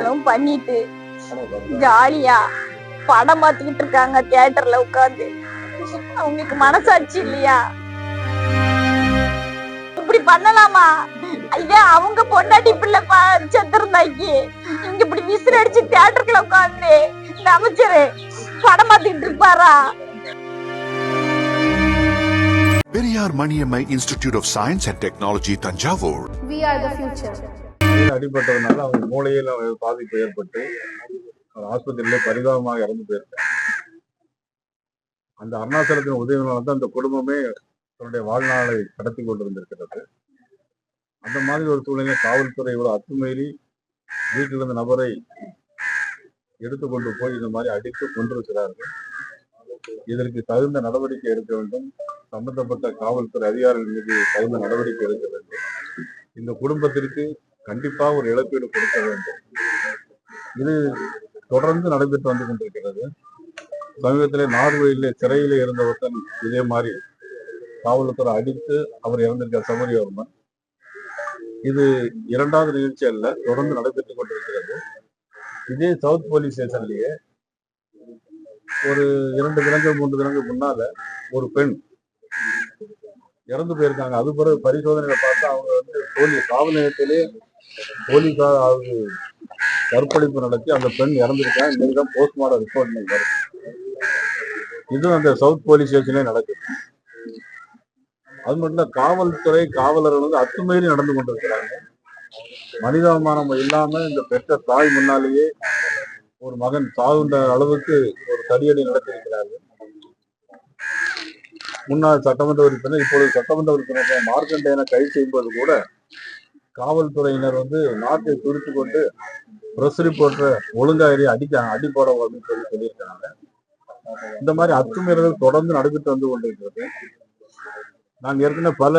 இவ்வளவும் பண்ணிட்டு ஜாலியா படம் பார்த்துக்கிட்டு இருக்காங்க தியேட்டர்ல உட்கார்ந்து. அவங்களுக்கு மனசாட்சி இல்லையா? இப்படி பண்ணலாமா? ஐயா, அவங்க பொண்டாட்டி பிள்ளை செத்துருந்தாக்கி இங்க இப்படி விசில் அடிச்சு தியேட்டருக்குள்ள உட்கார்ந்து இந்த அமைச்சரு படம் பார்த்துக்கிட்டு இருப்பாரா? Periyar Maniammai Institute of Science and Technology, Tanjavur. We are the future. அடிபட்டதுனால அவங்க மூளையில பாதிப்பு ஏற்பட்டு ஆஸ்பத்திரியில பரிதாபமாக இறந்து போயிருக்காங்க. அந்த அருணாச்சலத்தின் உதவினால தான் அந்த குடும்பமே தன்னுடைய வாழ்நாளை கடத்தி கொண்டிருந்திருக்கிறது. அந்த மாதிரி ஒரு சூழ்நிலை காவல்துறை இவ்வளவு அத்துமீறி வீட்டில் இருந்த நபரை எடுத்துக்கொண்டு போய் இந்த மாதிரி அடித்து கொண்டிருக்கிறார்கள். இதற்கு தகுந்த நடவடிக்கை எடுக்க வேண்டும். சம்பந்தப்பட்ட காவல்துறை அதிகாரிகள் மீது தகுந்த நடவடிக்கை எடுக்க வேண்டும். இந்த குடும்பத்திற்கு கண்டிப்பாக ஒரு இழப்பீடு கொடுக்க வேண்டும். இது தொடர்ந்து நடைபெற்று வந்து கொண்டிருக்கிறது. சமீபத்திலே நார்வேயிலே சிறையிலே இருந்த ஒருத்தன் இதே மாதிரி காவல்துறை அடித்து அவர் இறந்திருக்கார், சமரியவர்மன். இது இரண்டாவது நிகழ்ச்சி அல்ல, தொடர்ந்து நடைபெற்றுக் கொண்டிருக்கிறது. இதே சவுத் போலீஸ் ஸ்டேஷன்லயே ஒரு 2 தினங்கள் 3 தினங்கள் முன்னால ஒரு பெண் இறந்து போயிருக்காங்க. அது பிறகு பரிசோதனையில பார்த்தா அவங்க காவல் நிலையத்திலே போலீஸார் கற்பழிப்பு நடத்தி அந்த பெண் இறந்திருக்காங்க. இன்னைக்குதான் போஸ்ட்மார்டம் ரிப்போர்ட் வரும். இதுவும் அந்த சவுத் போலீஸ் ஸ்டேஷன்ல நடக்குது. அது மட்டும் இல்ல, காவல்துறை காவலர்கள் அத்துமீறி நடந்து கொண்டிருக்கிறாங்க. மனிதாபிமானம் இல்லாம இந்த பெற்ற தாய் முன்னாலேயே ஒரு மகன் சாகுன்ற அளவுக்கு ஒரு தடியடி நடத்தியிருக்கிறார்கள். முன்னாள் சட்டமன்ற உறுப்பினர், இப்பொழுது சட்டமன்ற உறுப்பினர் மார்க்கண்டேயனை கைது செய்யும்போது கூட காவல்துறையினர் நாட்டை துடித்து கொண்டு பிரஸ் ரிப்போர்ட்டரை ஒழுங்காயிரி அடி போட அப்படின்னு சொல்லியிருக்கிறாங்க. இந்த மாதிரி அத்துமீறல்கள் தொடர்ந்து நடைபெற்று வந்து கொண்டிருக்கிறது. நான் ஏற்கனவே பல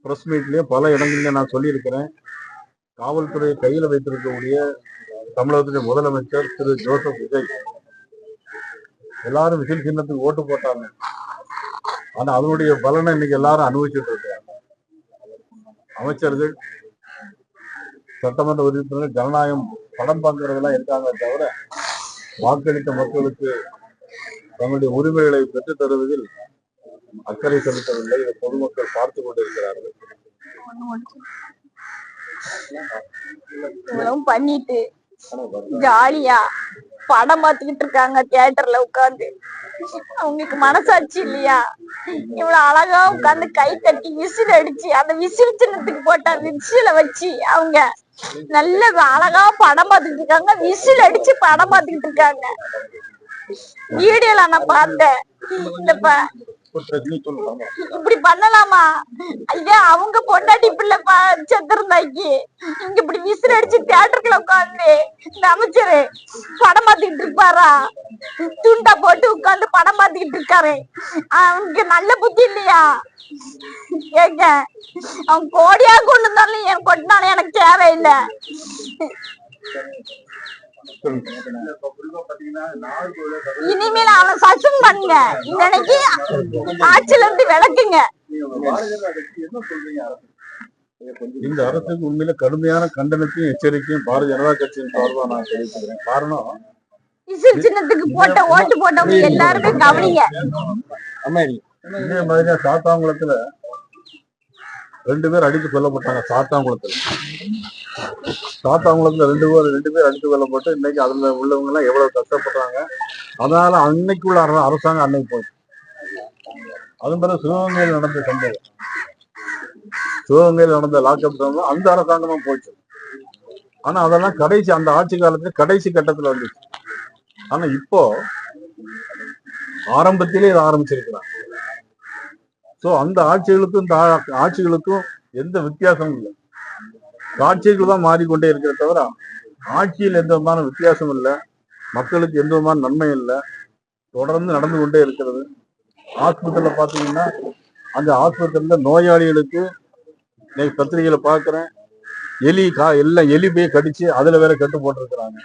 பிரஸ் மீட்லயும் பல இடங்கள்லயும் நான் சொல்லியிருக்கிறேன். காவல்துறையை கையில் வைத்திருக்கக்கூடிய தமிழகத்துடைய முதலமைச்சர் திரு ஜோசப் விஜய் எல்லாரும் விசில் சின்னத்துக்கு ஓட்டு போட்டாங்க. ஆனா அதனுடைய பலனை இன்னைக்கு எல்லாரும் அனுபவிச்சுட்டு இருக்காங்க. அமைச்சர்கள், சட்டமன்ற உறுப்பினர்கள் ஜனநாயகம் படம் பார்க்கறதெல்லாம் இருக்காங்க தவிர வாக்களித்த மக்களுக்கு தங்களுடைய உரிமைகளை பெற்றுத் தருவதில் அக்கறை செலுத்தவில்லை. இதை பொதுமக்கள் பார்த்து கொண்டிருக்கிறார்கள். இவ்வளவும் பண்ணிட்டு ஜாலியா படம் பார்த்துக்கிட்டு இருக்காங்க தியேட்டர்ல உட்கார்ந்து. அவங்களுக்கு மனசாட்சி இல்லையா? இவ்வளவு அழகா உட்கார்ந்து கை தட்டி விசில் அடிச்சு அந்த விசில் சின்னத்துக்கு போட்ட விசில வச்சு அவங்க நல்ல அழகா படம் பார்த்துக்கிட்டு இருக்காங்க. விசில் அடிச்சு படம் பார்த்துக்கிட்டு இருக்காங்க. வீடியோல நான் பார்த்தேன். இப்படி பண்ணலாமா? ஐயா, அவங்க பொண்டாட்டி பிள்ளை செத்துருந்தாக்கி இங்க இப்படி விசில் அடிச்சு தியேட்டருக்குள்ள உட்கார்ந்து இந்த அமைச்சரு படம் பார்த்துக்கிட்டு இருப்பாரா? துண்டா போட்டு உட்கார்ந்து படம் பார்த்துக்கிட்டு இருக்காரு. அவனுக்கு நல்ல புத்தி இல்லையா? கேங்க, அவன் கோடியா கொண்டு இருந்தாலும் என் கொட்டினாலும் எனக்கு தேவையில்லை. இனிமேல் அவன் சஸ்பெண்ட் பண்ணுங்க. இன்னைக்கு ஆட்சியில இருந்து விளக்குங்க. இந்த அரசுக்கு உண்மையில கடுமையான கண்டனத்தையும் எச்சரிக்கையும் பாரதிய ஜனதா கட்சியின் சார்பாக நான் தெரிவிக்கிறேன். காரணம், விசில் சின்னத்துக்கு ஓட்டு போட்டவங்க எல்லாருமே கவனிங்க. இதே மாதிரியா சாத்தாங்குளத்துல 2 பேர் அடித்து கொல்லப்பட்டாங்க. சாத்தாங்குளத்துல 2 பேர் அடித்து கொல்லப்பட்டு இன்னைக்கு அதுல உள்ளவங்க எல்லாம் எவ்வளவு கஷ்டப்படுறாங்க. அதனால அன்னைக்கு உள்ள அரசாங்கம் அன்னைக்கு போச்சு. அதன் பிறகு சிவகங்கையில் நடந்த சம்பவம், சிவகங்கையில் நடந்த லாக்அப் சம்பவம் அந்த அரசாங்கமும் போச்சு. ஆனா அதெல்லாம் கடைசி அந்த ஆட்சி காலத்துல கடைசி கட்டத்துல வந்துச்சு. ஆனா இப்போ ஆரம்பத்திலே இதை ஆரம்பிச்சிருக்கிறாங்க. சோ அந்த ஆட்சிகளுக்கும் இந்த ஆட்சிகளுக்கும் எந்த வித்தியாசமும் இல்லை. காட்சிகள் தான் மாறிக்கொண்டே இருக்கிற தவிர ஆட்சியில் எந்த விதமான வித்தியாசம் இல்லை. மக்களுக்கு எந்த விதமான நன்மை இல்லை. தொடர்ந்து நடந்து கொண்டே இருக்கிறது. ஆஸ்பத்திரியில பாத்தீங்கன்னா அந்த ஆஸ்பத்திரியில நோயாளிகளுக்கு இன்னைக்கு பத்திரிகையில பாக்குறேன், எல்லாம் எலி போய் கடிச்சு அதுல வேற கட்டு போட்டிருக்கிறாங்க.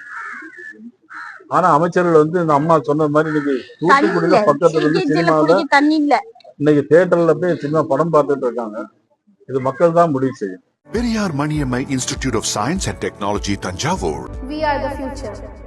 ஆனா அமைச்சர்கள் இந்த அம்மா சொன்ன மாதிரி இன்னைக்கு தூத்துக்குடியில பக்கத்துல இருந்து சினிமாவில இன்னைக்கு தியேட்டர்ல போய் சினிமா படம் பார்த்துட்டு இருக்காங்க. இது மக்கள் தான் முடிவு செய்யும். Periyar Maniammai Institute of Science and Technology, Tanjavur. We are the future.